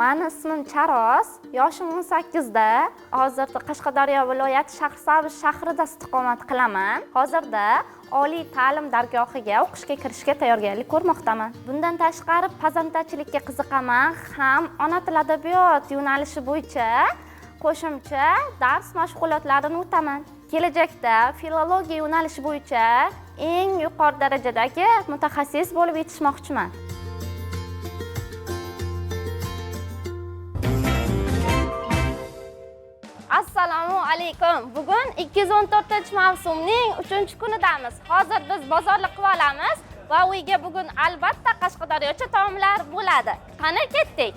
Meni ismim Charos, yoshim 18 da. Hozirda Qashqadaryo viloyati Shahrisabz shahrida istiqomat qilaman. Hozirda oliy ta'lim dargohiga o'qishga kirishga tayyorgarlik ko'rmoqdaman. Bundan tashqari pazandachilikka qiziqaman, ham ona tili adabiyot yo'nalishi bo'yicha qo'shimcha dars mashg'ulotlarini o'taman. Kelajakda filologiya yo'nalishi bo'yicha eng yuqori darajadagi mutaxassis bo'lib yetishmoqchiman. Assalomu alaykum. Bugun 214-mavsumning 3-kunidamiz. Hozir biz bozorlik qilib olamiz va uyga bugun albatta qashqadaryocha taomlar bo'ladi. Qani ketdik.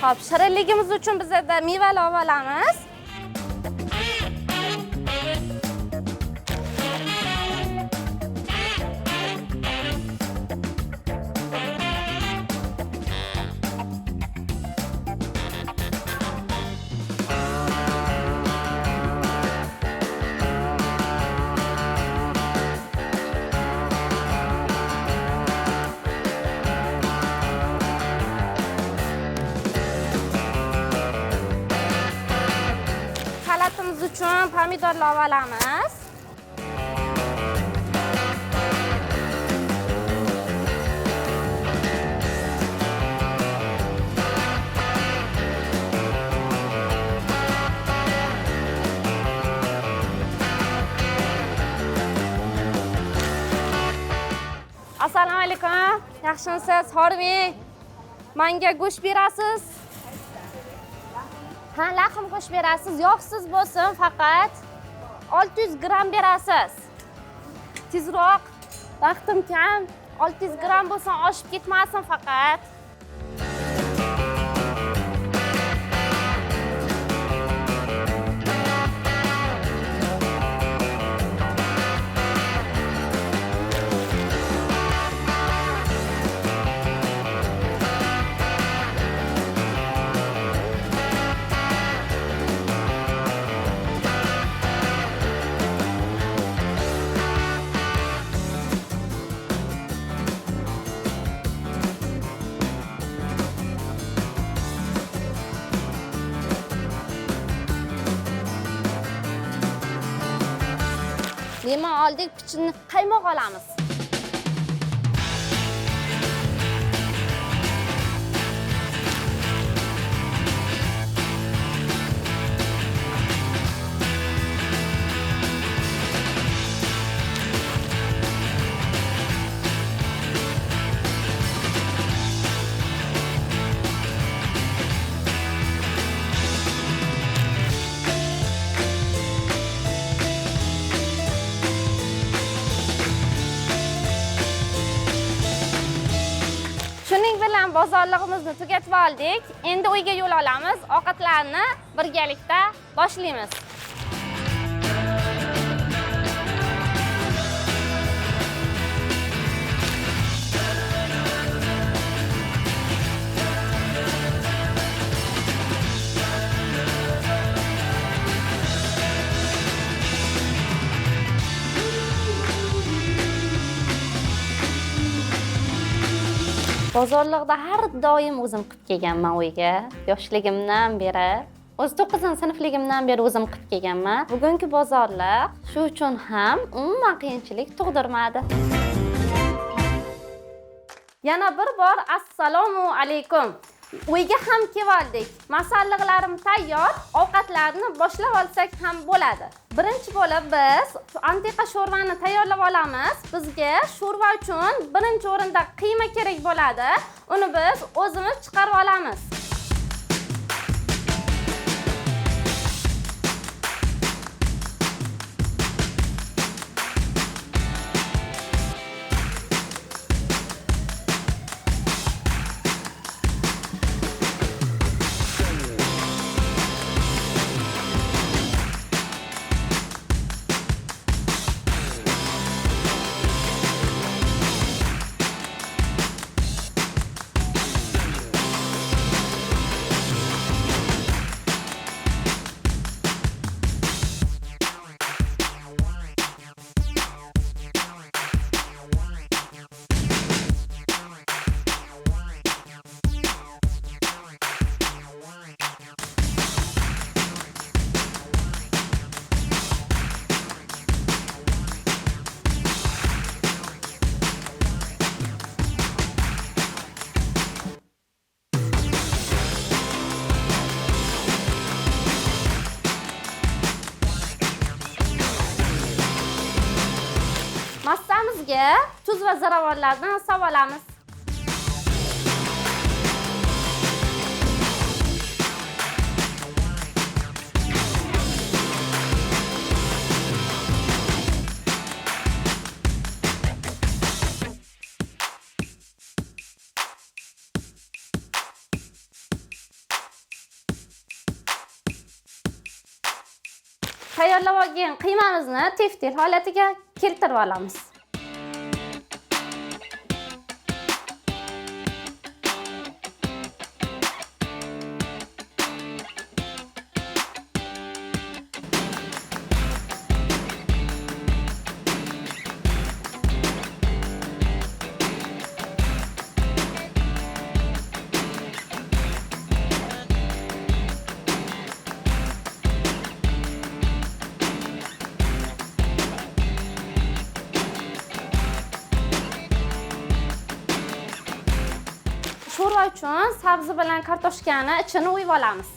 Xo'p, shirinligimiz uchun bizda mevalar olamiz. Salatimiz uchun pomidorlar olamiz. Assalomu alaykum. Yaxshimisiz? Hormang. Menga go'sht berasiz? Ha, laxm go'sht berasiz. Yog'siz bo'lsin, faqat 600 gram berasiz. Tezroq. Vaqtim kam. 600 gram bo'lsin, oshib ketmasin faqat. Limon oldik, pichinni qaymoq olamiz. Shuning bilan bozorlig'imizni tugatib oldik. Endi uyga yo'l olamiz. Ovqatlarni birgalikda boshlaymiz. Bozorliqda har doim o'zim qilib kelganman uyga. Yoshligimdan beri, o'z 9-sinfligimdan beri o'zim qilib kelganman. Bugungi bozorliq shu uchun ham umuman qiyinchilik tug'dirmadi. Yana bir bor assalomu alaykum. Uyga ham keldik. Masalliqlarim tayyor. Ovqatlarni boshlab olsak ham bo'ladi. Birinchi bo'lib biz antiqa sho'rvani tayyorlab olamiz. Bizga sho'rva uchun birinchi o'rinda qiyma kerak bo'ladi. Uni biz o'zimiz chiqarib olamiz. Massamizga tuz va ziravorlardan solib olamiz. Tayyorlab olgan qiymamizni teftel holatiga keltirib olamiz. Sho'rva uchun sabzi bilan kartoshkani ichini o'yib olamiz.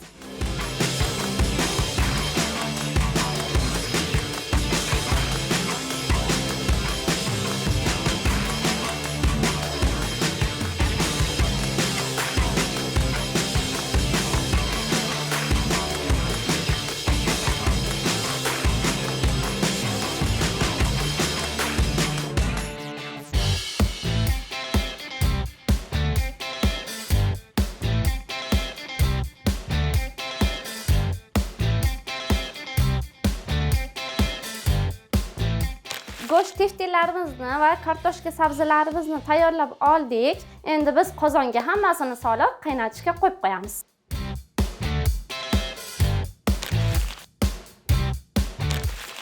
Go'sht teftellarimizni va kartoshka sabzilarimizni tayyorlab oldik. Endi biz qozonga hammasini solib qaynatishga qo'yib qo'yamiz.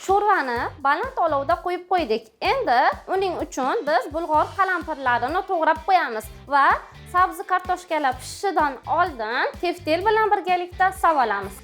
Sho'rvani baland olovda qo'yib qo'ydik. Endi uning uchun biz bulg'or qalampirlarini to'g'rab qo'yamiz va sabzi kartoshkalar pishishidan oldin teftel bilan birgalikda solib olamiz.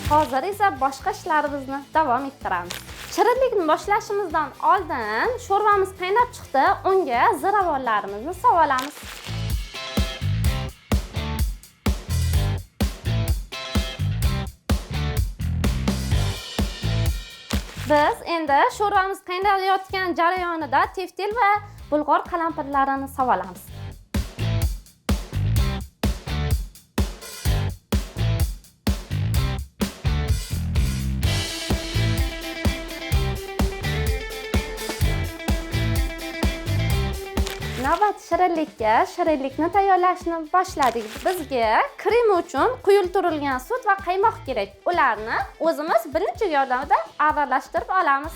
Hozir esa boshqa ishlarimizni davom ettiramiz. Shirinlikni boshlashimizdan oldin sho'rvamiz qaynab chiqdi, unga ziravorlarimizni solib olamiz. Biz endi sho'rvamiz qaynayotgan jarayonida teftel va bulg'or qalampirlarini solib olamiz. Navbat shirinlikni tayyorlashni boshladik. Bizga krem uchun quyultirilgan sut va qaymoq kerak. Ularni o'zimiz bilinchi yordamida aralashtirib olamiz.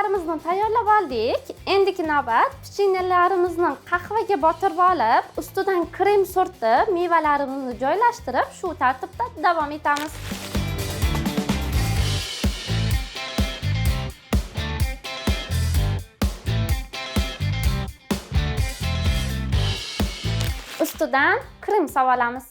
nonlarimizni tayyorlab oldik. Endiki navbat pechenyelarimizni qahvaga botirib olib, ustidan krem surtib, mevalarimizni joylashtirib, shu tartibda davom etamiz. Ustidan krem solamiz.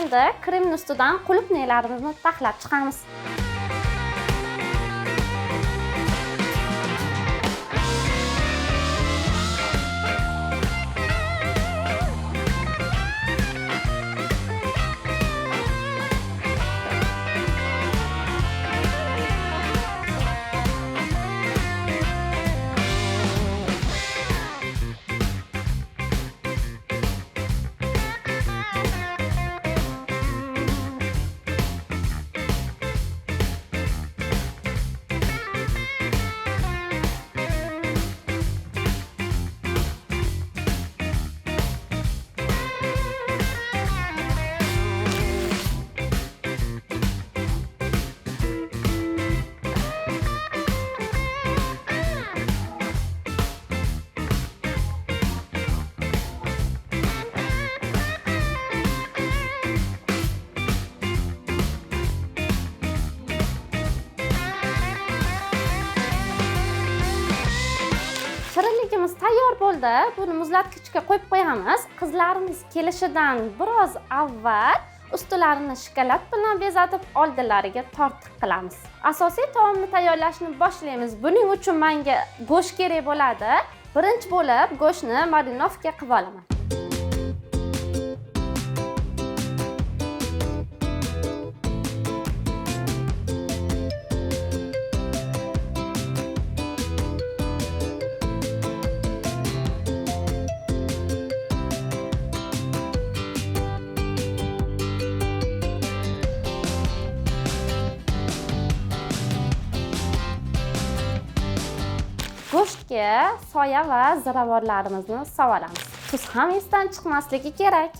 Endi kremning ustidan qulupnaylarimizni taxlab chiqamiz. Shirinligimiz tayyor bo'ldi. Buni muzlatgichga qo'yib qo'yamiz. Qizlarimiz kelishidan biroz avval ustilarini shokolad bilan bezatib, oldilariga tortiq qilamiz. Asosiy taomni tayyorlashni boshlaymiz. Buning uchun menga go'sht kerak bo'ladi. Birinchi bo'lib go'shtni marinovka qilib olaman. Go'shtga soya va ziravorlarimizni solamiz. Tuz ham esdan chiqmasligi kerak.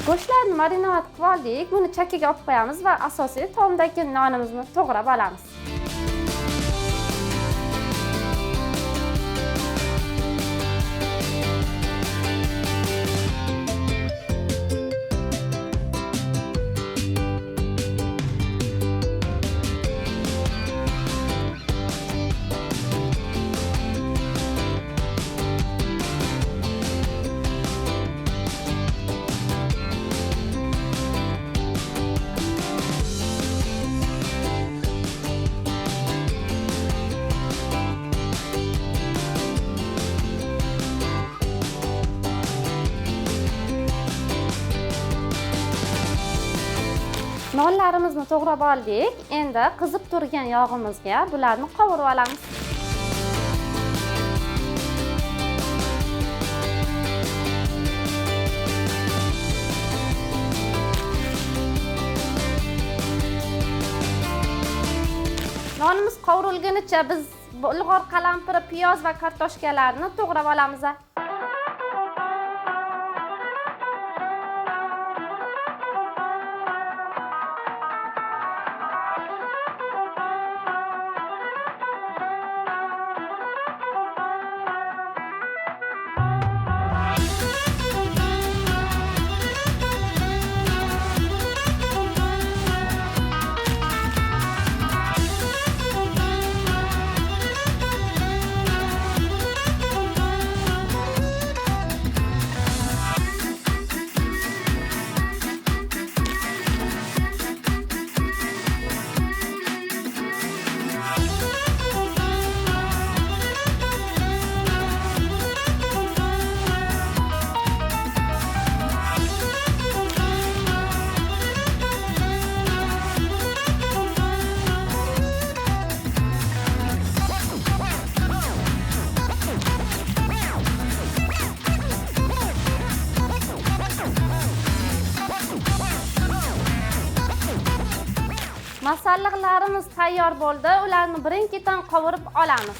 Go'shtlarni marinovat qilib oldik. Buni chakkaga olib qo'yamiz va asosiy taomdagi nonimizni to'g'rab olamiz. Nonlarimizni to'g'rab oldik. Endi qizib turgan yog'imizga bularni qovurib olamiz. Nonimiz qovurilgunicha biz bulg'or qalampiri, piyoz va kartoshkalarni to'g'rab olamiz. Masalliqlarimiz tayyor bo'ldi. Ularni birin-ketin qovurib olamiz.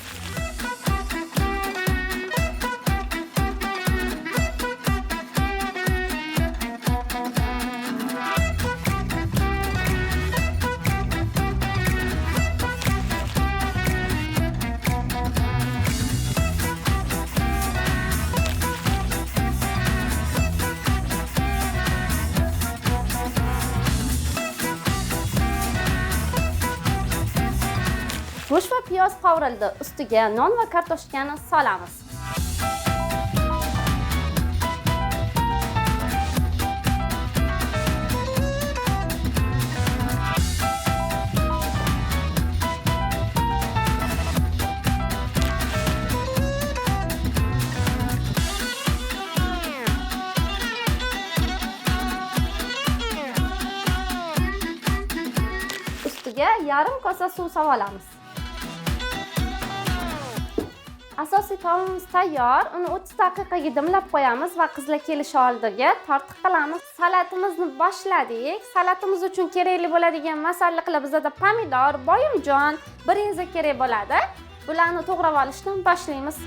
Go'sht va piyoz qovurildi. Ustiga non va kartoshkani solamiz. Ustiga yarim kosa suv solamiz. Asosiy taomimiz tayyor. Uni 30 daqiqaga dimlab qo'yamiz va qizlar kelishi oldiga tortiq qilamiz. Salatimizni boshladik. Salatimiz uchun kerakli bo'ladigan masalliqlar bizda pomidor, boyimjon, brinza kerak bo'ladi. Bularni to'g'rab olishdan boshlaymiz.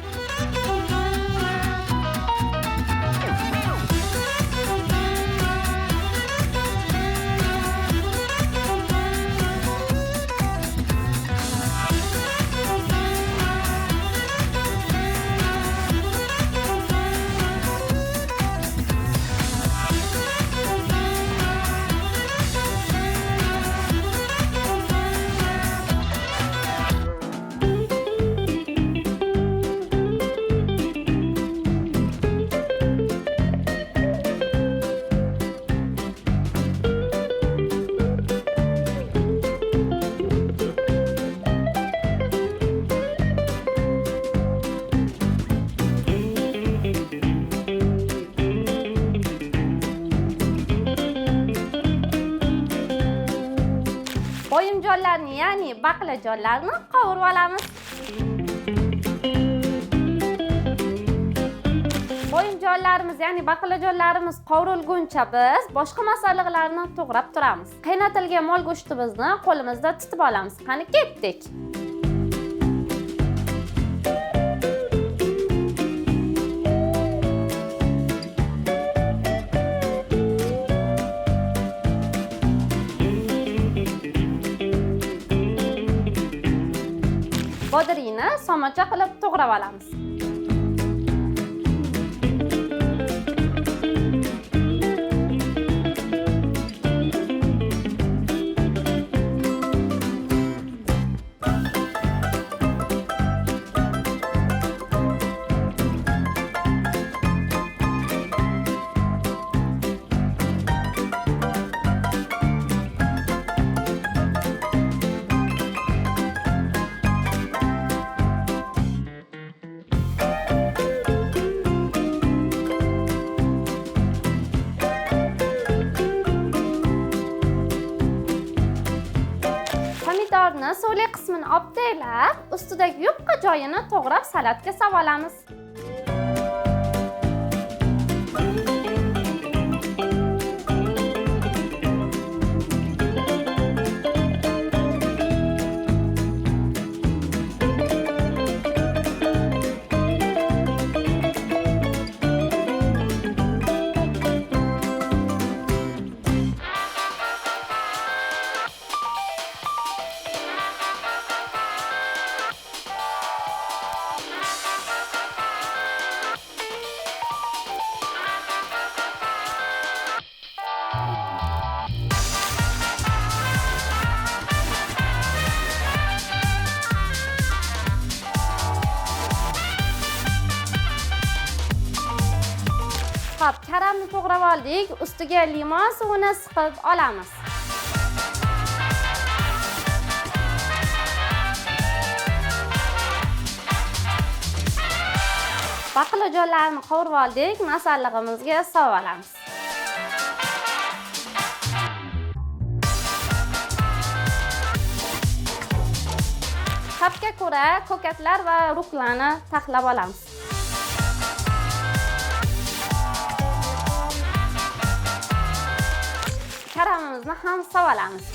Boyimjonlarni, ya'ni baqlajonlarni qovurib olamiz. Boyimjonlarimiz, ya'ni baqlajonlarimiz qovurilguncha biz boshqa masalliqlarni to'g'rab turamiz. Qaynatilgan mol go'shtimizni qo'limizda tutib olamiz. Qani ketdik. Bodringni somacha qilib to'g'rab olamiz. Pomidorni suvli qismini obdaylab, ustidagi yupqa joyini to'g'rab salatga solamiz. Hop, karamni to'g'rab oldik. Ustiga limon suvini siqib olamiz. Baqlajonlarni qovurib oldik, masallig'imizga solib olamiz. Tabga ko'ra ko'katlar va ruklarni taxlab olamiz. Karamimizni ham solib olamiz.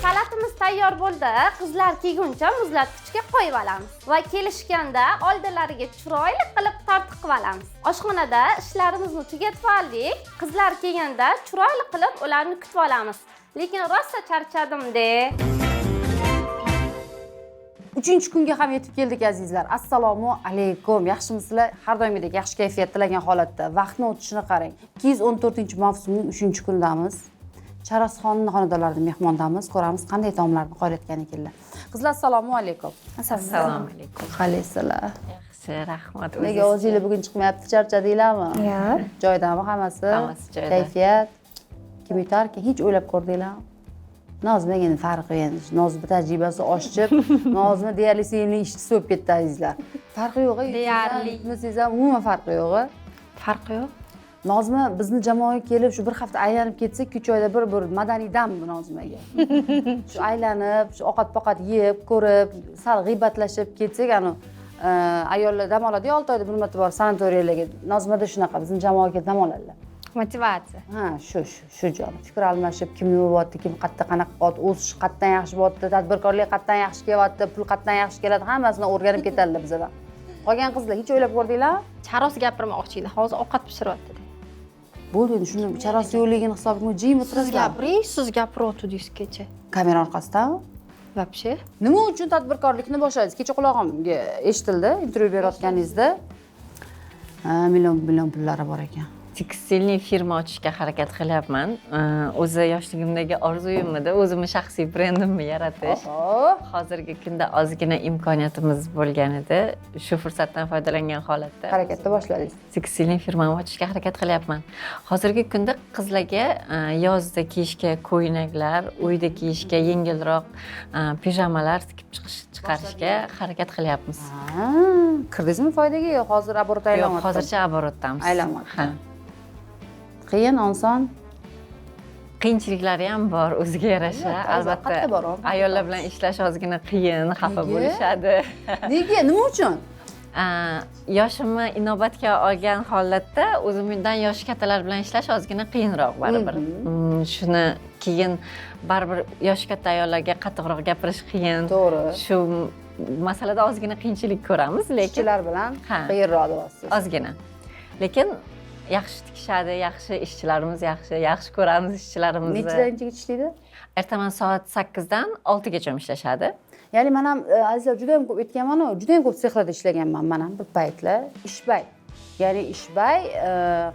Salatimiz tayyor bo'ldi. Qizlar kelguncha muzlatgichga qo'yib olamiz va kelishganda oldilariga chiroyli qilib tortiq qilib olamiz. Oshxonada ishlarimizni tugatib oldik. Qizlar kelganda chiroyli qilib ularni kutib olamiz. Lekin rosa charchadim-de. 3-kunga ham yetib keldik azizlar. Assalomu alaykum. Yaxshimisizlar? Har doimgidek yaxshi kayfiyat tilagan holatda. Vaqtni o'tishini qarang. 214-mavsumning 3-kunidamiz. Charosxonning xonadonlarida mehmondamiz. Ko'ramiz qanday taomlarni qo'yayotgan ekanlar. Qizlar, assalomu alaykum. Assalomu alaykum. Qalaysizlar? Yaxshi, rahmat. Nega o'zingizlar bugun chiqmayapti, charchadinglarmi? Yo'q. Joydami hammasi? Hammasi joyida. Kayfiyat kim yutarkan hech o'ylab ko'rdinglarmi? Nozmaga endi farqi endi. Nozma tajribasi oshib, Nozma deyarli sevimli ishchisi bo'lib ketdi azizlar. Farqi yo'q-a? Deyarli. Siz ham umuman farqi yo'q-a? Farqi yo'q. Nozma bizni jamoaga kelib shu bir hafta aylanib ketsa, 3 oyda bir madaniy dam bu Nozmaga. Shu aylanib, shu ovqat-poqat yeb, ko'rib, sal g'iybatlashib ketsak, ayollar dam oladi, 6 oyda bir marta borib sanatoriyalarga. Nozmada shunaqa bizning jamoaga dam oladilar. Motivatsiya. Ha, shu jon. Fikr almashib, kim nima bo'lyapti, kim qayerda qanaqa qilyapti, o'sish qayerdan yaxshi bo'lyapti, tadbirkorlik qayerdan yaxshi kelyapti, pul qayerdan yaxshi keladi, hammasini o'rganib ketadilar bizdan. Qolgan qizlar hech o'ylab ko'rdinglarmi? Charos gapirmoqchi edi. Hozir ovqat pishiryapti. Bo'ldi, endi shuni charos yo'qligini hisobiga jim o'tirasizlar. Siz gapiryaptidingiz kecha. Kamera orqasidami? Вообще? Nima uchun tadbirkorlikni boshladingiz? Kecha quloqimga eshitildi, intervyu berayotganingizda. Million pullari bor ekan. Tekstilniy firma ochishga harakat qilyapman. O'zi yoshligimdagi orzuyim edi, o'zimni shaxsiy brendimni yaratish. Hozirgi kunda ozgina imkoniyatimiz bo'lgan edi. Shu fursatdan foydalangan holatda Harakatda boshladingiz. tekstilniy firmani ochishga harakat qilyapman. Hozirgi kunda qizlarga yozda kiyishga ko'ylaklar, uyda kiyishga yengilroq pijamalar tikib chiqarishga harakat qilyapmiz. Kirdingizmi foydaga yo'q? Hozir aborot Yo'q, aylanmoqda. hozircha aborotdamiz. Aylanmoqda. Ha. Qiyin, oson. Qiyinchiliklari ham bor o'ziga yarasha. Albatta, qayerda bor? Ayollar bilan ishlash ozgina qiyin, xafa Nega? bo'lishadi. Nega? Nima uchun? Yoshimni inobatga olgan holatda o'zimdan yoshi kattalar bilan ishlash ozgina qiyinroq baribir. Shuni keyin baribir yoshi katta ayollarga qattiqroq gapirish qiyin. To'g'ri. Shu masalada ozgina qiyinchilik ko'ramiz, lekin Ishchilar bilan Ha. qiyinroq deyapsiz. ozgina. Lekin yaxshi tikishadi, yaxshi ishchilarimiz yaxshi ko'ramiz ishchilarimizni. Nechidan ishlaydi? Ertaman soat 8 dan 6 gacha ishlashadi. Ya'ni men ham azizlar juda ham ko'p aytganman, juda ham ko'p sexlarda ishlaganman men ham bir paytlar. Ishbay. Ya'ni ishbay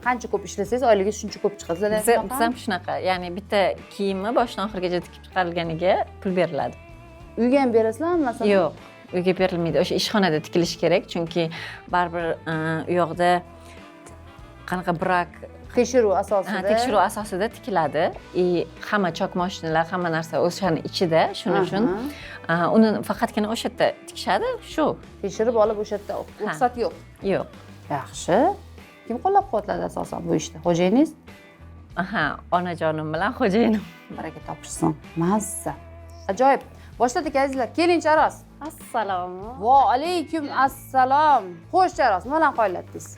qancha ko'p ishlasangiz oyligingiz shuncha ko'p chiqadi. Biz ham shunaqa. Ya'ni bitta kiyimni boshdan oxirigacha tikib chiqarilganiga pul beriladi. Uyga ham berasizlarmi masalan? Yo'q, uyga berilmaydi. O'sha ishxonada tikilish kerak, chunki baribir u yoqda qanaqa brak Tekshiruv asosida. tekshiruv asosida tikiladi. Hamma chok mashinalar, hamma narsa o'shani ichida, shuning uchun uni faqatgina o'sha yerda tikishadi, shu. Tekshirib olib o'sha yerda ruxsat yo'q. Yo'q. Yaxshi. Kim qo'llab-quvvatladi asosan bu ishda? Xo'jayiningiz? Onajonim bilan xo'jayinim. Baraka topishsin. Mazza. Ajoyib. Boshladik azizlar. Keling Charos. Assalomu. Va alaykum assalom. Xo'sh Charos, nima bilan qo'yillatdingiz?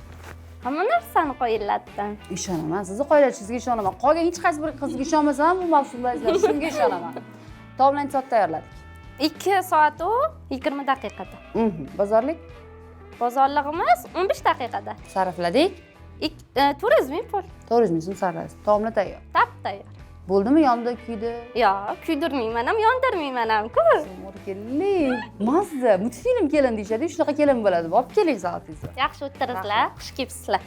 Hamma narsani qo'yillatdim. Ishonaman, sizni qo'yillatishingizga ishonaman. Qolgan hech qaysi bir qizga ishonmasam ham bu mavsumda azizlar shunga ishonaman. Taomlarni soat tayyorladik. 2 soat u 20 daqiqada. Bozorlik Bozorlig'imiz 15 daqiqada. sarfladik. Turizming pul. 400 ming so'm sarfladik. Taomlar tayyor. Tayyor. Bo'ldimi? Yonida kuydi. Yo'q, kuydirmayman ham, yondirmayman ham-ku. Kelli. Mazza, multfilm kelin deyshadi. Shunaqa kelin bo'ladi. Olib keling soatingizni. Yaxshi o'tiringlar, xush kelibsizlar.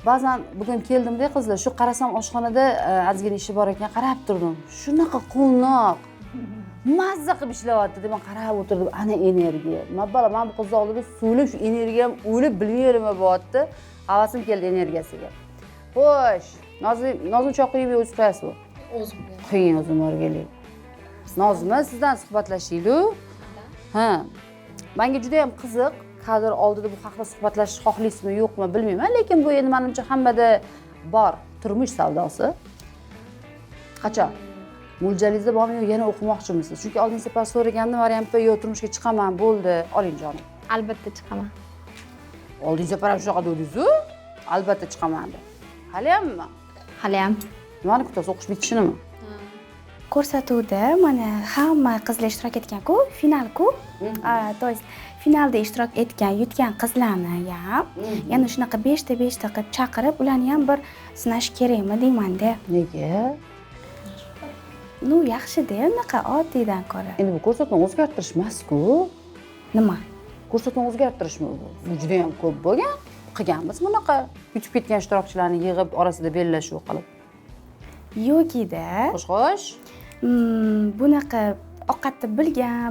Ba'zan bugun keldimda qizlar, shu qarasam oshxonada ozgina ishi bor ekan, qarab turdim. Shunaqa quvnoq. Mazza qilib ishlayapti deb men qarab o'tirdim. Ana energiya. Men bu qizni oldida suvlab shu energiyam o'lib bilmayman nima bo'lyapti. Havasim keldi energiyasiga. Xo'sh, Nozim choy quyib o'zi qo'yasizmi? O'zim. Qiyin o'zim o'rganay. Nozima sizdan suhbatlashaylik-ku. Ha. Menga juda ham qiziq. Kadr oldida bu haqida suhbatlashish xohlaysizmi, yo'qmi bilmayman, lekin bu endi menimcha hammada bor turmush savdosi. Qachon? Mo'ljalizda bormi yo'q, yana o'qimoqchimisiz? Chunki oldin safar so'ragandim, variantda yo'q, turmushga chiqaman, bo'ldi. Oling jonim. Albatta chiqaman. Oldin safar ham shunaqa dedingiz-ku? Albatta chiqaman deb. Hali hammi? Hali ham. Nimani kutasiz? O'qish bitishinimi? Ko'rsatuvda mana hamma qizlar ishtirok etgan-ku, final-ku. То есть finalda ishtirok etgan, yutgan qizlarni ham yana shunaqa 5ta qilib chaqirib, ularni ham bir sinash kerakmi deymanda. Nega? Ну, yaxshi-da, unaqa oddiydan ko'ra. Endi bu ko'rsatuvni o'zgartirish emas-ku. Nima? Ko'rsatuvni o'zgartirishmi bu? Bu juda ham ko'p bo'lgan. Qilganmiz bunaqa. Yutib ketgan ishtirokchilarni yig'ib orasida bellashuv qilib. Yo'gida. Xo'sh. Bunaqa ovqatni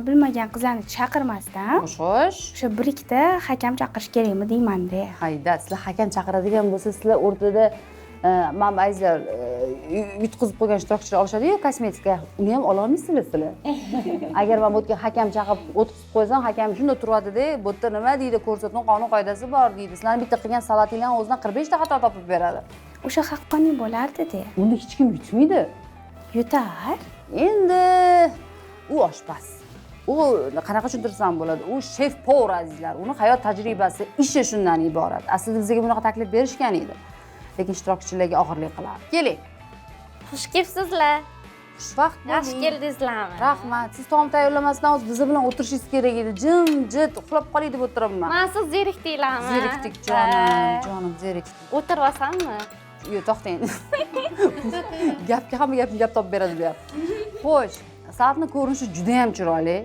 bilmagan qizlarni chaqirmasdan Xo'sh. o'sha bir ikkita hakam chaqirish kerakmi deymanda. Hayda, sizlar hakam chaqiradigan bo'lsa, sizlar o'rtada mana aizlar yutqizib qo'ygan ishtirokchilar olishadi-yu kosmetika. Uni ham ola olmaysizlar sizlar. Agar men bu yerga hakam chaqirib o'tkazib qo'ysam, hakam shunda turadi-da, bu yerda nima deydi, ko'rsatma qonun qoidasi bor deydi. Sizlarning bitta qilgan salatinglarning o'zidan 45 ta xato topib beradi. O'sha haqqoniy bo'lardi-da. Uni hech kim yutmaydi. Yutar. Endi u oshpaz. U qanaqa tushuntirsam bo'ladi? U shef povur azizlar. Uni hayot tajribasi, ishi shundan iborat. Aslida bizga bunaqa taklif berishgan edi. Lekin ishtirokchilarga og'irlik qiladi. Keling. Xush kelibsizlar. Xushvaqt Yaxshi bo'ling. keldingizlarmi? Rahmat. Siz taom tayyorlamasdan o'zi biz bilan o'tirishingiz kerak edi. Jim-jit uxlab qoling deb o'tiribman. Men siz zerikdinglarmi? Zerikdik jonim, zerikdik. O'tirib olsammi? Yo'q, to'xtang. Hamma gapni gap topib beradi bu yer. Xo'sh, saatni ko'rinishi juda ham chiroyli.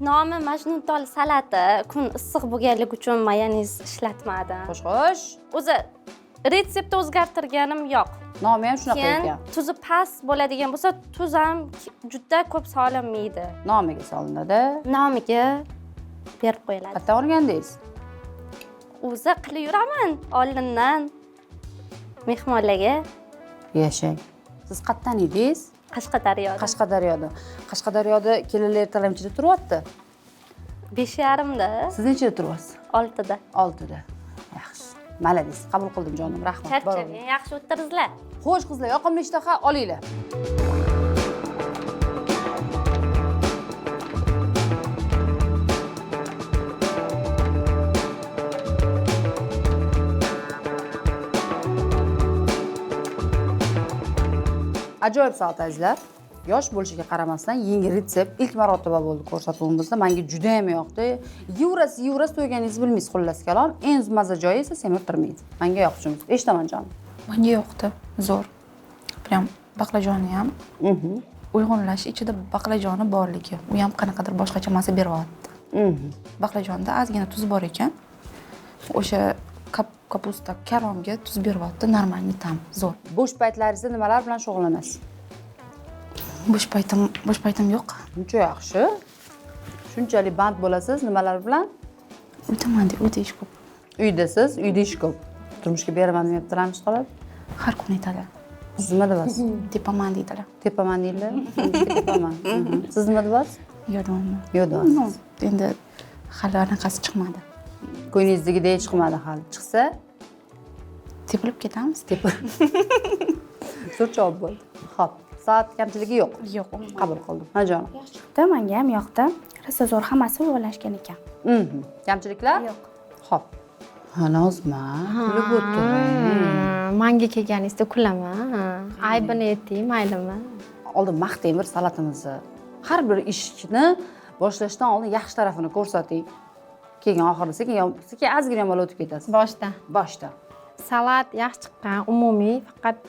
Nomi majnuntol salati. Kun issiq bo'lganligi uchun mayonez ishlatmadim. Xo'sh. O'zi retseptni o'zgartirganim yo'q. Nomi ham shunaqa Keyin ekan. tuzi past bo'ladigan bo'lsa, tuz ham juda ko'p solinmaydi. Nomiga solinadi. Nomiga berib qo'yiladi. Qayerdan o'rgandingiz? O'zi qilib yuraman oldindan mehmonlarga. Yashang. Siz qayerdan edingiz? Qashqadaryoda. Qashqadaryoda kelinlar ertalamchida turyapti. 5:30da. Siz nechida turyapsiz? 6da. 6da. Yaxshi. Malades. Qabul qildim jonim. Rahmat. Charchagan, yaxshi o'tiringizlar. Xo'sh qizlar, yoqimli ishtaha olinglar. Ajoyib salat azizlar. Yosh bo'lishiga qaramasdan yangi retsept ilk marotaba bo'ldi ko'rsatuvimizda. Menga juda ham yoqdi. Yuvras to'yganingizni bilmaysiz xullas kalom. Eng maza joyi esa semirtirmaydi. Menga yoqdi. Eshitaman jonim. Menga yoqdi. Zo'r. Prям baqlajoni ham uyg'unlash, ichida baqlajoni borligi. U ham qanaqadir boshqacha mazza beryapti. Baqlajonda ozgina tuz bor ekan. O'sha kapusta karomga tuz beryapti, normalniy tam, zo'r. Bo'sh paytlaringizda nimalar bilan shug'ullanasiz? Bo'sh paytim yo'q. Uncha yaxshi. Shunchalik band bo'lasiz, nimalar bilan? Uyda ish ko'p. Uydasiz, uyda ish ko'p. Turmushga beraman deyaptilarmiz qolib. Har kun aytadi. Siz nima deyapsiz? Tepaman deydilar. Tepaman deydilar. Tepaman. Siz nima deyapsiz? Yo'donmi? Yo'donsiz. Endi hali anaqasi chiqmadi. Ko'nglingizdagidek chiqmadi hali. Chiqsa, Tepilib ketamiz. zo'r javob bo'ldi. Xo'p, soat kamchiligi yo'q. Yo'q. Qabul qildim. Ha jonim. Chiqdi, menga ham yoqdi. Rosa zo'r, hammasi uyg'unlashgan ekan. Kamchiliklar? Yo'q. Xo'p. Nozma, kulib o'tiring. Menga kelganingizda kulaman. Aybini ayting, maylimi? Oldin maqtang bir salatimizni. Har bir ishni boshlashdan oldin yaxshi tarafini ko'rsating. Keyin oxirida sekin ozgina yo'l o'tib ketasiz. Boshda. Salat yaxshi chiqqan, umumiy, faqat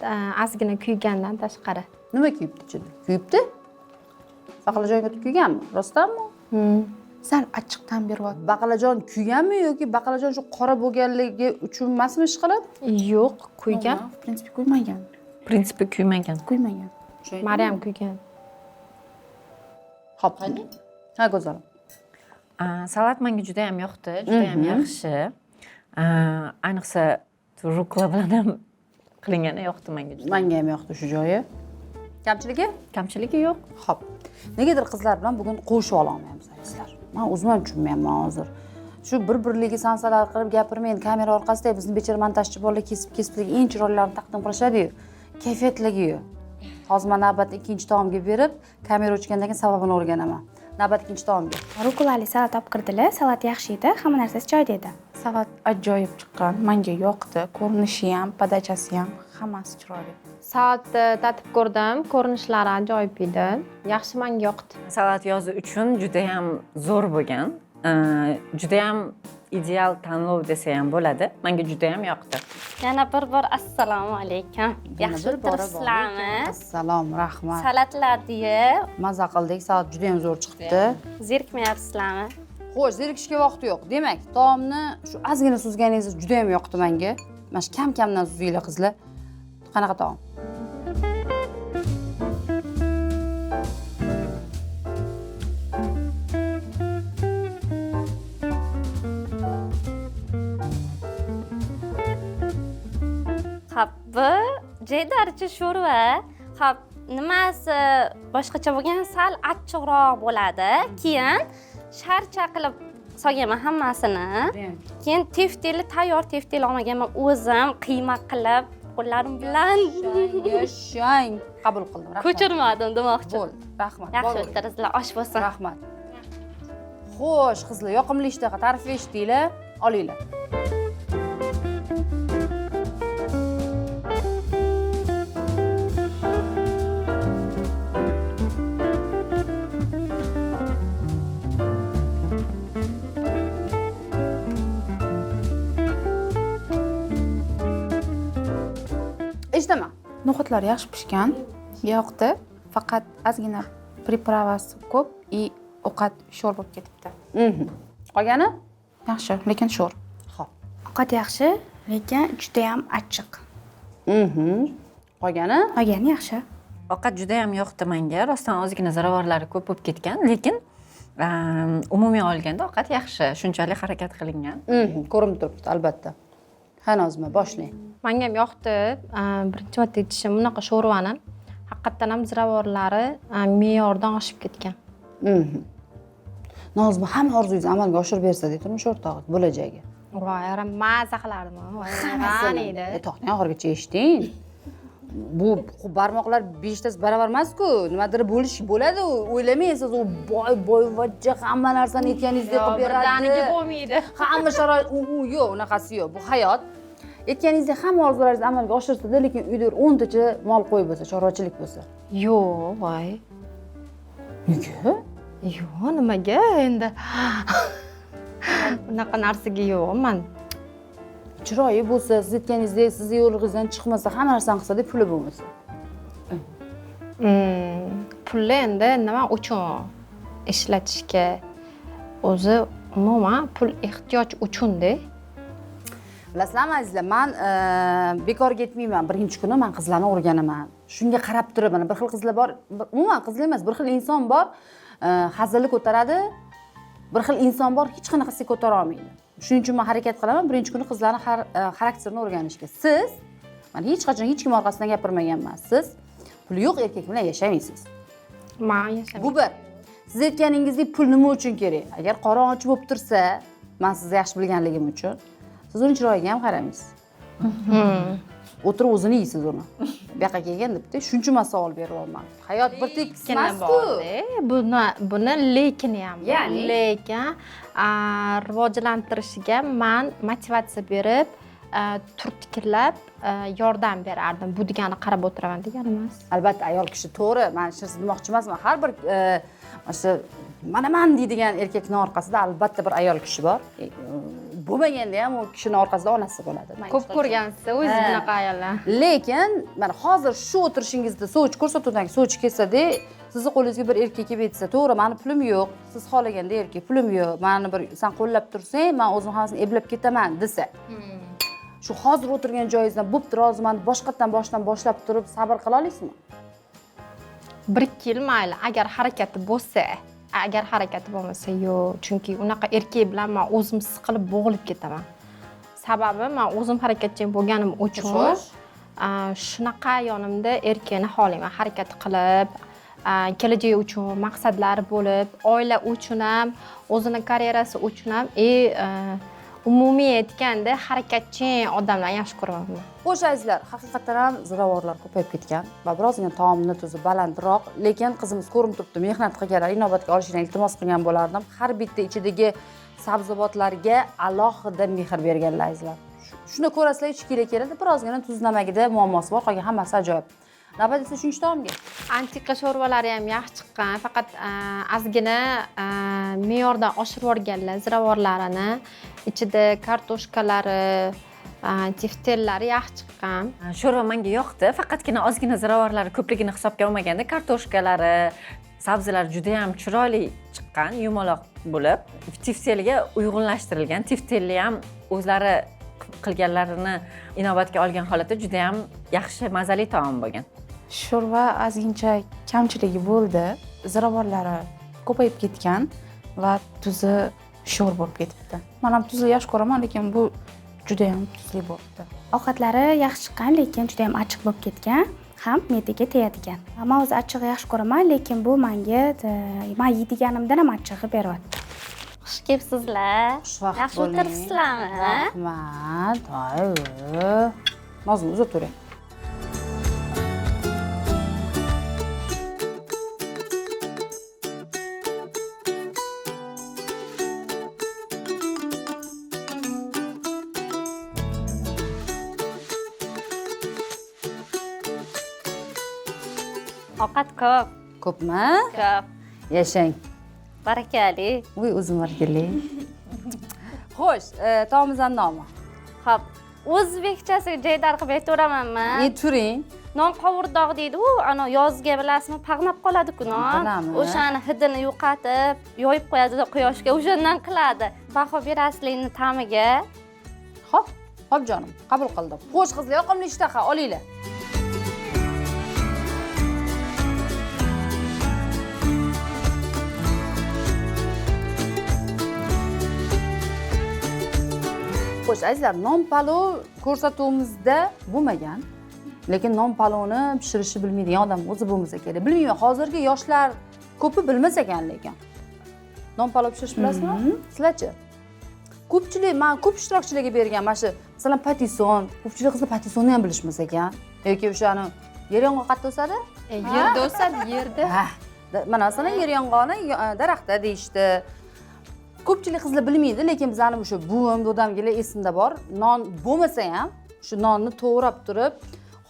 ozgina kuygandan tashqari. Nima kuyibdi ichida? Kuyibdi? Baqlajonga kuyganmi? Rostdanmi? Sal achchiqdan beryapti. Baqlajon kuyganmi yoki baqlajon shu qora bo'lganligi uchun emasmi ish qilib? Yo'q, kuygan. В принципе, kuymagan. Prinsipi kuymagan. Kuymagan. Maryam kuygan. Xo'p. Ha, go'zal. Salat menga juda ham yoqdi, juda ham yaxshi. Ayniqsa rukla bilan ham qilingani yoqdi menga juda. Menga ham yoqdi shu joyi. Kamchiligi? Kamchiligi yo'q. Xo'p. Negadir qizlar bilan bugun qo'shib ololmaymiz sizlar. Men o'zim ham tushunmayapman hozir. Shu bir-birligi sansalar qilib gapirmaydi, kamera orqasida bizni bechara montajchi bolalar kesib-kesib eng chiroylilarini taqdim qilishadi-yu. Kayfiyatligi-yu. hozir man navbatni ikkinchi taomga berib kamera o'chgandan keyin sababini o'rganaman. Navbat ikkinchi taomga. rukolali salat olib kirdilar. Salat yaxshi edi, hamma narsasi joyida edi. Salat ajoyib chiqqan. Menga yoqdi. Ko'rinishi ham, podachasi ham, hammasi chiroyli. Salatni tatib ko'rdim, ko'rinishlari ajoyib edi. Yaxshi menga yoqdi. Salat yozi uchun juda ham zo'r bo'lgan. Juda ham ideal tanlov desa ham bo'ladi. Menga juda ham yoqdi. Yana bir bor assalomu alaykum. Yaxshi o'tiribsizlarmi? Assalom, rahmat. Salatlarni Maza qildik, salat juda ham zo'r chiqdi. zerikmayapsizlarmi? Xo'sh, zerikishga vaqti yo'q. Demak, taomni shu ozgina suzganingiz juda ham yoqdi menga. Mana shu kam-kamdan suzinglar qizlar. Qanaqa taom? Xo'p, bu jaydarcha sho'rva. Xo'p, nimasi boshqacha bo'lgan, sal achchiqroq bo'ladi. Keyin sharcha qilib solganman hammasini. Keyin tefteli, tayyor tefteli olmaganman. O'zim qiyma qilib qo'llarim bilan Yashang. Qabul qildim. Rahmat. ko'chirmadim demoqchi. Bo'ldi. Rahmat. Yaxshi Bo'ldi. o'tiringlar, osh bo'lsin. Rahmat. Xo'sh, qizlar, yoqimli ishtaqa ta'rif eshitdinglar, olinglar. Eshitaman. No'xatlar yaxshi pishgan. Yoqdi. Faqat ozgina pripravasi ko'p и ovqat sho'r bo'lib ketibdi. Qolgani? Yaxshi, lekin sho'r. Xo'p. Ovqat yaxshi, lekin juda ham achchiq. Qolgani? Qolgani yaxshi. Ovqat juda ham yoqdi menga. Rostdan ozgina ziravorlari ko'p bo'lib ketgan, lekin umumiy olganda ovqat yaxshi. Shunchalik harakat qilingan. Ko'rinib turibdi, albatta. Hanozmi, boshlang. Menga ham yoqdi. Birinchi marta yetishim bunaqa sho'rvani. Haqiqatdan ham ziravorlari me'yordan oshib ketgan. Nozmi hamma orzungizni amalga oshirib bersa deydi turmush o'rtog'i bo'lajagi. Voy, maza qilardim. Voy, qaniydi. To'xtang, oxirigacha eshiting. Bu barmoqlar 5 tasi baravar emas-ku. Nimadir bo'lish bo'ladi, o'ylamaysiz, u boy-vajja hamma narsani aytganingizdek qilib beradi. Birdaniga bo'lmaydi. Hamma sharoit yo'q, unaqasi yo'q. Bu hayot. Aytganingizdek hamma orzularingizni amalga oshirsa-da, lekin uyda 10 tacha mol qo'y bo'lsa, chorvachilik bo'lsa. Yo'q, voy. Nega? Yo'q, nimaga endi? Bunaqa narsaga yo'q, men. Chiroyi bo'lsa, siz aytganingizdek, sizni yo'lig'ingizdan chiqmasa, hamma narsani qilsa-da, puli bo'lmasa. Pulni endi nima uchun ishlatishga o'zi umuman pul ehtiyoj uchun-da. Bilasizlarmi azizlar, men bekorga aytmayman. Birinchi kuni men qizlarni o'rganaman. Shunga qarab turib, mana bir xil qizlar bor, umuman qizlar emas, bir xil inson bor, hazilni ko'taradi, bir xil inson bor, hech qanaqasiga ko'tara olmaydi. Shuning uchun men harakat qilaman birinchi kuni qizlarni xarakterini o'rganishga. Siz, men hech qachon hech kim orqasidan gapirmaganman. Siz puli yo'q erkak bilan yashamaysiz. Men yashamayman. Bu bir. Siz aytganingizdek pul nima uchun kerak? Agar qorong'uchi bo'lib tursa, men sizni yaxshi bilganligim uchun, siz uni chiroyiga ham qaramaysiz. O'tirib o'zini yeysiz uni. Bu yoqqa kelgan debdi, shuncha men savol beryapman. Hayot bir tekis emas-ku. Buni lekini ham bor. Ya'ni? Lekin rivojlantirishiga men motivatsiya berib, turtkiklab yordam berardim. Bu degani qarab o'tiraman degani emas. Albatta ayol kishi to'g'ri, men shirsiz demoqchi emasman. Har bir mana shu manaman deydigan erkakning orqasida albatta bir ayol kishi bor. Bo'lmaganda ham u kishining orqasida onasi bo'ladi. Ko'p ko'rgansiz o'zi bunaqa ayollar. Lekin mana hozir shu o'tirishingizda sovchi ko'rsatuvdan sovchi kelsa-da, sizni qo'lingizga bir erkak kelib aytsa, to'g'ri, meni pulim yo'q, siz xohlaganda erkak pulim yo'q, meni bir sen qo'llab tursang, men o'zim hammasini eplab ketaman desa. Shu hozir o'tirgan joyingizdan bo'pti, roziman, boshqatdan boshlab turib sabr qila olasizmi? 1-2 yil mayli, agar harakati bo'lsa, agar harakati bo'lmasa yo'q, chunki unaqa erkak bilan men o'zim siqilib bo'g'ilib ketaman. Sababi men o'zim harakatchan bo'lganim uchun shunaqa yonimda erkakni xohlayman, harakat qilib, kelajagi uchun maqsadlari bo'lib, oila uchun ham, o'zini karyerasi uchun ham, umumiy aytganda harakatchan odamlar yaxshi ko'raman. Xo'sh azizlar, haqiqatan ham ziravorlar ko'payib ketgan va birozgina taomni tuzi balandroq, lekin qizimiz ko'rinib turibdi, mehnat qilganlar, inobatga olishini iltimos qilgan bo'lardim. Har bitta ichidagi sabzavotlarga alohida mehr berganlar azizlar. Shuni ko'rasizlar, ichi keladi, birozgina tuz namagida muammosi bor, qolgan hammasi ajoyib. Navbat esa 3-chi taomga. Antiqa sho'rvalari ham yaxshi chiqqan, faqat ozgina me'yordan oshirib yuborganlar ziravorlarini. Ichida kartoshkalari, tiftellari yaxshi chiqqan. Sho'rva menga yoqdi, faqatgina ozgina ziravorlari ko'pligini hisobga olmaganda kartoshkalari, sabzilar juda ham chiroyli chiqqan, yumaloq bo'lib, tiftelga uyg'unlashtirilgan. Tiftelli ham o'zlari qilganlarini inobatga olgan holatda juda ham yaxshi mazali taom bo'lgan. Sho'rva ozgincha kamchiligi bo'ldi. Ziravorlari ko'payib ketgan va tuzi sho'r bo'lib ketibdi. Men ham tuzli yaxshi ko'raman, lekin bu juda ham tuzli bo'libdi. Ovqatlari yaxshi chiqqan, lekin juda ham achchiq bo'lib ketgan, ham me'daga tegadigan. Men o'zi achchig'i yaxshi ko'raman, lekin bu menga men yeydiganimdan ham achchig'i beryapti. Xush kelibsizlar. Xushvaqt Yaxshi bo'ling. o'tiribsizlarmi? Rahmat. Nozim o'zi turing. Ovqat ko'p. Ko'pmi? Ko'p. Yashang. Barakali. Voy, o'zim barkali. Xo'sh, taomimizning nomi. Xo'p, o'zbekchasiga jaydar qilib aytaveramanmi? Turing. Non qovurdoq deydi. U ana yozga bilasizmi, pag'nab qoladi-ku non. Bilaman. O'shani hidini yo'qotib, yoyib qo'yadi quyoshga, o'shandan qiladi. Baho berasizlikni ta'miga. Xo'p, jonim, qabul qildim. Xo'sh qizlar, yoqimli ishtaha olinglar. Xo'sh, azizlar, non palov ko'rsatuvimizda bo'lmagan. Lekin non palovni pishirishni bilmaydigan odam o'zi bo'lmasa kerak. Bilmayman, hozirgi yoshlar ko'pi bilmas ekan lekin. Non palov pishirish bilasizmi? Sizlarchi? Men ko'p ishtirokchilarga bergan mana shu, masalan, patison, ko'pchilik qizlar patisonni ham bilishmas ekan. Yoki o'shani yer yong'oq qayerda o'sadi? Yerda o'sadi, yerda. Ha, mana masalan, yer yong'oqni daraxtda deyishdi. Ko'pchilik qizlar bilmaydi, lekin bizning o'sha buvim, dodamgilar esimda bor. Non bo'lmasa ham, shu nonni to'g'rab turib,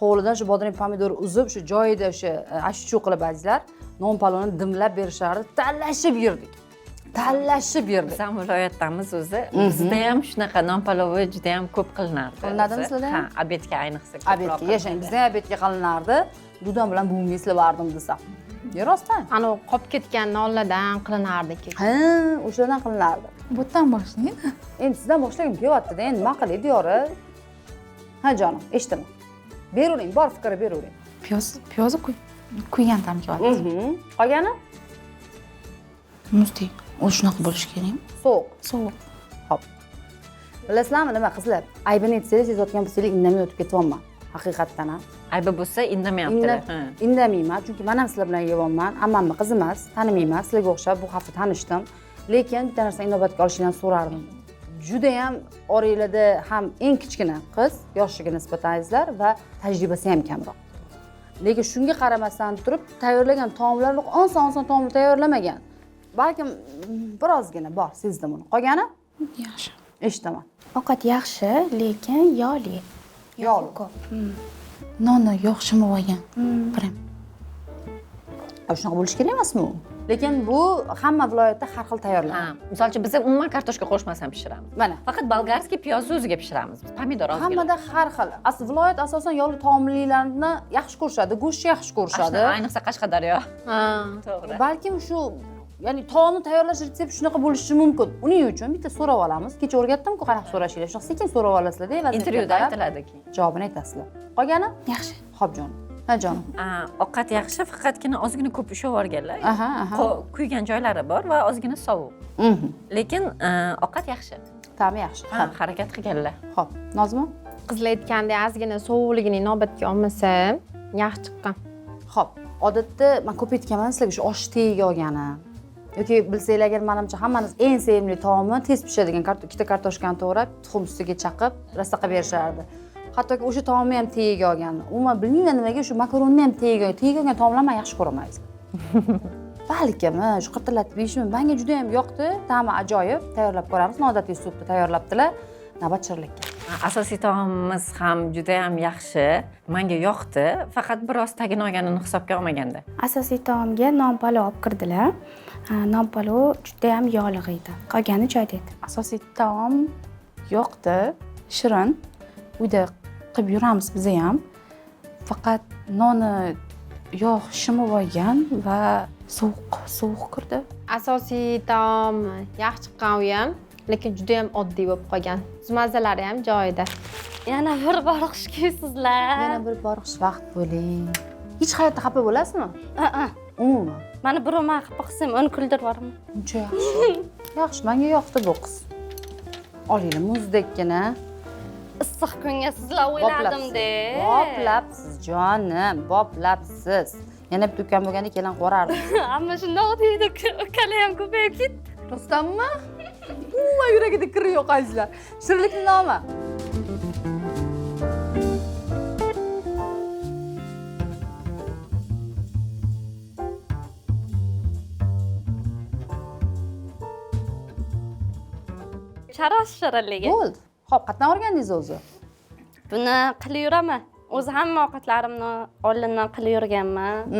hovlidan shu bodring pomidor uzib, shu joyida o'sha ashchu qilib azizlar, non palovni dimlab berishardi, tanlashib yerdik. Bizam viloyatdamiz o'zi. Bizda ham shunaqa non palovi juda ham ko'p qilinardi. Qilinadimi sizlarda? Ha, obedga ayniqsa ko'proq. Obedga, yashang, bizda obedga qilinardi. Dudam bilan buvimga eslavardim desam. Rostdan. Ana qolib ketgan nonlardan qilinardi keyin. Ha, o'shadan qilinardi. Bu yerdan boshlaydi. Endi sizdan boshlagim kelyapti-da, endi nima qilay, Diyora? Ha, jonim, eshitaman. Beravering, bor fikr beravering. Piyozni kuygan ta'm kelyapti. Qolgani? Muzdek. U shunaqa bo'lishi kerakmi? Sovuq. Sovuq. Xo'p. Bilasizlarmi nima qizlar? Aybini aytsangiz, sezayotgan bo'lsangiz, indamay o'tib ketyapman. Haqiqatdan ham. Aybi bo'lsa indamayaptilar. Indamayman, chunki men ham sizlar bilan yeyapman. Ammamning qizi emas, tanimayman, sizlarga o'xshab bu hafta tanishdim. Lekin bitta narsani inobatga olishinglarni so'rardim. Juda ham oranglarda ham eng kichkina qiz, yoshiga nisbatan azizlar va tajribasi ham kamroq. Lekin shunga qaramasdan turib, tayyorlagan taomlarni oson taomlar tayyorlamagan. Balkim birozgina bor, sezdim uni. Qolgani? Yaxshi. Eshitaman. Ovqat yaxshi, lekin yog'li. Yog'li. Ko'p. Nonni yog' shimib olgan. Prem. Shunaqa bo'lishi kerak emasmi u? Lekin bu hamma viloyatda har xil tayyorlanadi. Misol uchun biz umuman kartoshka qo'shmasdan pishiramiz. Mana. Faqat bolgarskiy piyozni o'ziga pishiramiz. Pomidor ozgina. Hammada har xil. Asli viloyat asosan yog'li taomlarni yaxshi ko'rishadi, go'shtni yaxshi ko'rishadi. Ayniqsa Qashqadaryo. Ha, to'g'ri. Balkim shu, ya'ni taomni tayyorlash retsepti shunaqa bo'lishi mumkin. Uning uchun bitta so'rab olamiz. Kecha o'rgatdim-ku qanaqa so'rashinglar. Shunaqa sekin so'rab olasizlar-da, vaziyatga Intervyuda aytiladi keyin. Javobini aytasizlar. Qolgani? Yaxshi. Xo'p jonim. Ha jonim. Ovqat yaxshi, faqatgina ozgina ko'p ushavorganlar. Aha. Kuygan joylari bor va ozgina sovuq. Lekin ovqat yaxshi. Ta'mi yaxshi. Ha, harakat qilganlar. Xo'p, Nozima? Qizlar aytgandek ozgina sovuqligini inobatga olmasa yaxshi chiqqan. Xo'p, odatda men ko'p aytganman sizlarga shu osh tegiga olgani. yoki bilsanglar agar manimcha hammamiz eng sevimli taomi tez pishadigan ikkita kartoshkani to'g'rab tuxum ustiga chaqib rastaqa berishardi. Hattoki o'sha taomni ham tagiga olganman. Umuman bilmayman nimaga shu makaronni ham tagiga olgan taomlarni men yaxshi ko'raman. Balkim shu qirtillatib yeyishmi? Menga juda ham yoqdi. Ta'mi ajoyib. Tayyorlab ko'ramiz. Noodatiy supni tayyorlabdilar. Navbat shirinlikka. Asosiy taomimiz ham juda ham yaxshi. Menga yoqdi, faqat biroz tagini olganini hisobga olmaganda. Asosiy taomga non palov olib kirdilar. Non palov juda ham yog'liq edi. Qolgani joyida edi. Asosiy taom yoqdi, shirin. Uyda qilib yuramiz biz ham. Faqat noni yog' shimib olgan va sovuq kirdi. Asosiy taom yaxshi chiqqan u ham, lekin juda ham oddiy bo'lib qolgan. Mazalari ham joyida. Yana bir bor xush kelibsizlar. Yana bir bor xushvaqt bo'ling. Hech hayotda xafa bo'lasizmi? Umuman. Mani birovman xafa qilsam uni kuldirvorman. Uncha yaxshi. Yaxshi, menga yoqdi bu qiz. Olinglar muzdekgina. Issiq kunga sizlar o'yladim-da. Boplabsiz jonim, boplabsiz. Yana bitta ukam bo'lganda kelan qo'rardim. Ammo shundoq deydi, ukalar ham ko'payib ketdi. Rostdanmi? Umuman yuragida kiri yo'q azizlar. Shirinlikni nomi. Charoz shirinligi. Bo'ldi. Xo'p, qatdan o'rgandingiz o'zi? Buni qilib yuraman. O'zi hamma ovqatlarimni oldindan qilib yurganman.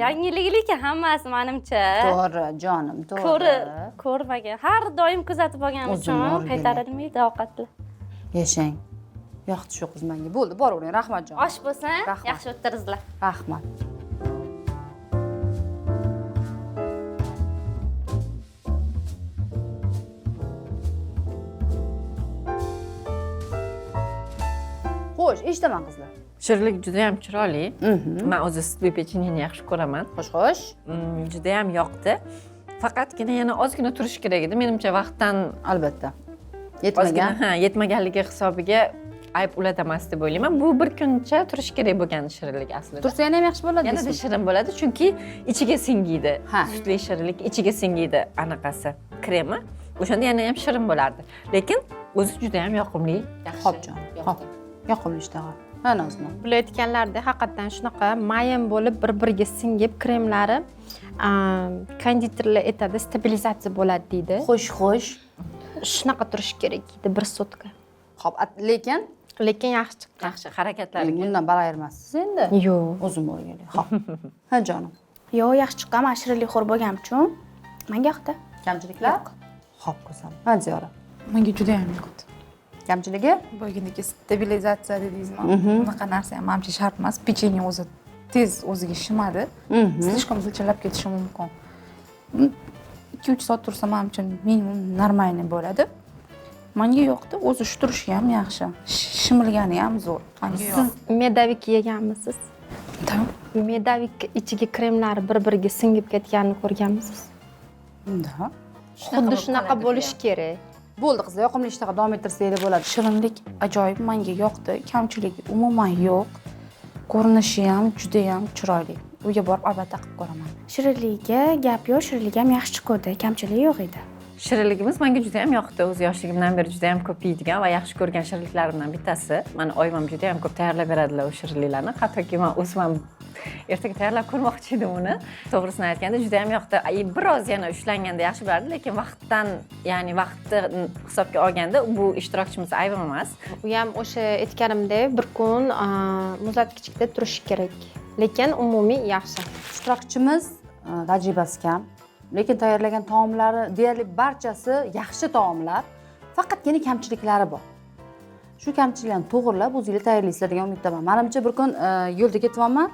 Yangilik lekin hammasi menimcha. To'g'ri, jonim, to'g'ri. Ko'rmagan. Har doim kuzatib olganim uchun qaytarilmaydi ovqatlar. Yashang. Yoqdi shu qiz menga. Bo'ldi, boravering, rahmat jonim. Osh bo'lsin, yaxshi o'tiringizlar. Rahmat. Xo'sh, eshitaman qizlar. Shirinlik juda ham chiroyli. Men o'zi sutli pechenyeni yaxshi ko'raman. Xo'sh. Juda ham yoqdi. Faqatgina yana ozgina turish kerak edi. Menimcha vaqtdan Albatta. Yetmagan. Yetmaganligi hisobiga ayb ulatamas deb o'ylayman. Bu bir kuncha turish kerak bo'lgan shirinlik aslida. Tursa ham yaxshi bo'ladi. Yanada shirin bo'ladi, chunki ichiga singiydi. Ha. Sutli shirinlik ichiga singiydi anaqasi, kremi. O'shanda yana ham shirin bo'lardi. Lekin o'zi juda ham yoqimli. Xo'p jonim. Xo'p. Yoqimli ishtag'al. Ha, Nozma. Bilayotganlarda haqiqatan shunaqa mayin bo'lib bir-biriga singib kremlari konditorlar aytadi, stabilizatsiya bo'ladi deydi. Xo'sh. Shunaqa turish kerak deydi bir sutka. Xo'p, lekin Yaxshi chiqqan. Yaxshi harakatlarga. bundan balayirmasiz endi. Yo'q. O'zim o'rganay. Xo'p. Ha, jonim. Yo'q, yaxshi chiqqan. Men shirinlik xo'r bo'lganim uchun menga yoqdi. Kamchiliklar? Xo'p, go'zal. Ha, Ziyora. Menga juda ham yoqdi. Kamchiligi? Boyagidagi stabilizatsiya dedingizmi? Unaqa narsa ham menimcha shart emas. Pechenye o'zi tez o'ziga shimadi. Слишком zilchilab ketishi mumkin. 2-3 soat tursa menimcha minimum normalniy bo'ladi. Menga yoqdi. O'zi shu turishi ham yaxshi. Shimilgani ham zo'r. Menga yoqdi. Siz medavik yeganmisiz? Medavik ichiga kremlari bir-biriga singib ketganini ko'rganmisiz? Unda. Xuddi shunaqa bo'lishi kerak. Bo'ldi qizlar, yoqimli ishtaqa davom ettirsanglar bo'ladi. Shirinlik ajoyib menga yoqdi. Kamchiligi umuman yo'q. Ko'rinishi ham juda ham chiroyli. Uyga borib albatta qilib ko'raman. Shirinligiga gap yo'q, shirinlik ham yaxshi chiqdi. Kamchiligi yo'q edi. Shirinligimiz menga juda ham yoqdi. O'z yoshligimdan beri juda ham ko'p yeydigan va yaxshi ko'rgan shirinliklarimdan bittasi. Meni oyim juda ham ko'p tayyorlab beradilar o'sha shirinliklarni. Hattoki men o'zim ham ertaga tayyorlab ko'rmoqchi edim uni. To'g'risini aytganda juda ham yoqdi. Biroz yana ushlanganda yaxshi bo'lardi, lekin vaqtni hisobga olganda bu ishtirokchimiz aybim emas. U ham o'sha aytganimdek bir kun muzlatgichda turishi kerak. Lekin umumiy yaxshi. Ishtirokchimiz tajribasi kam, lekin tayyorlagan taomlari deyarli barchasi yaxshi taomlar, faqatgina kamchiliklari bor. Shu kamchiliklarni to'g'rilab o'zingizlar tayyorlaysizlar degan umiddaman. Menimcha bir kun yo'lda ketyapman.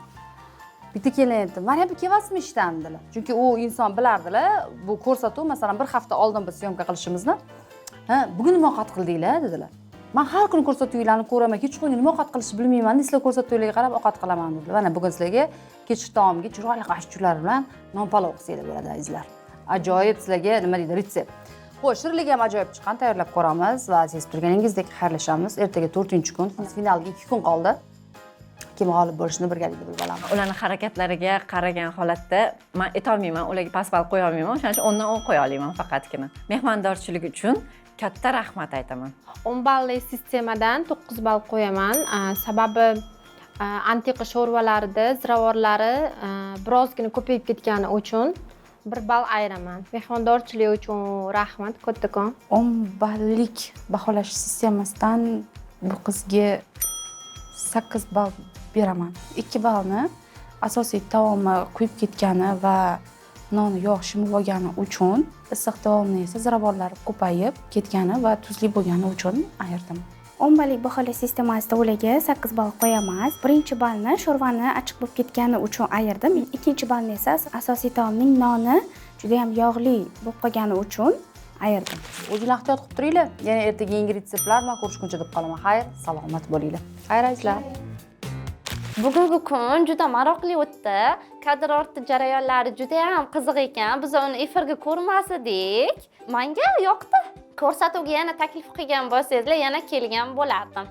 Bitta kelin aytdi, "Mana bu kelyapsizmi ishdan?" dedilar. Chunki u inson bilardilar, bu ko'rsatuv, masalan, bir hafta oldin biz syomka qilishimizni. "Ha, bugun nima ovqat qildinglar?" dedilar. "Men har kuni ko'rsatuvlarni ko'raman, kechqurun nima ovqat qilishni bilmayman, sizlar ko'rsatuvlarga qarab ovqat qilaman" dedilar. Mana bugun sizlarga kechki taomga chiroyli qashchular bilan non palov qilsanglar bo'ladi azizlar. Ajoyib sizlarga nima deydi, retsept. Xo'sh, shirinlik ham ajoyib chiqqan, tayyorlab ko'ramiz va siz turganingizdek xayrlashamiz. Ertaga 4-kun, finalga 2 kun qoldi. kim g'olib bo'lishini birgalikda bilib olamiz. Ularning harakatlariga qaragan holatda men aytolmayman, ularga past ball qo'ya olmayman. O'shaning uchun 10 dan 10 qo'ya olaman faqatgina. Mehmondorchilik uchun katta rahmat aytaman. 10 balli sistemadan 9 ball qo'yaman. Sababi antiqa sho'rvalarida ziravorlari birozgina ko'payib ketgani uchun 1 ball ayiraman. Mehmondorchilik uchun rahmat kattakon. 10 ballik baholash sistemasidan bu qizga 8 ball beraman. 2 ballni asosiy taomi kuyib ketgani va noni yog' shimib olgani uchun, issiq taomni esa ziravorlari ko'payib ketgani va tuzli bo'lgani uchun ayirdim. 10 ballik baholash sistemasida ularga 8 ball qo'yamiz. Birinchi ballni sho'rvani achchiq bo'lib ketgani uchun ayirdim. Ikkinchi ballni esa asosiy taomning noni juda ham yog'li bo'lib qolgani uchun ayirdim. O'zinglar ehtiyot qilib turinglar. Yana ertaga yangi retseptlar bilan ko'rishguncha deb qolaman. Xayr, salomat bo'linglar. Xayr azizlar. Bugungi kun juda maroqli o'tdi. Kadr orti jarayonlari juda ham qiziq ekan. Biz uni efirga ko'rmas edik. Menga yoqdi. Ko'rsatuvga yana taklif qilgan bo'lsangizlar, yana kelgan bo'lardim.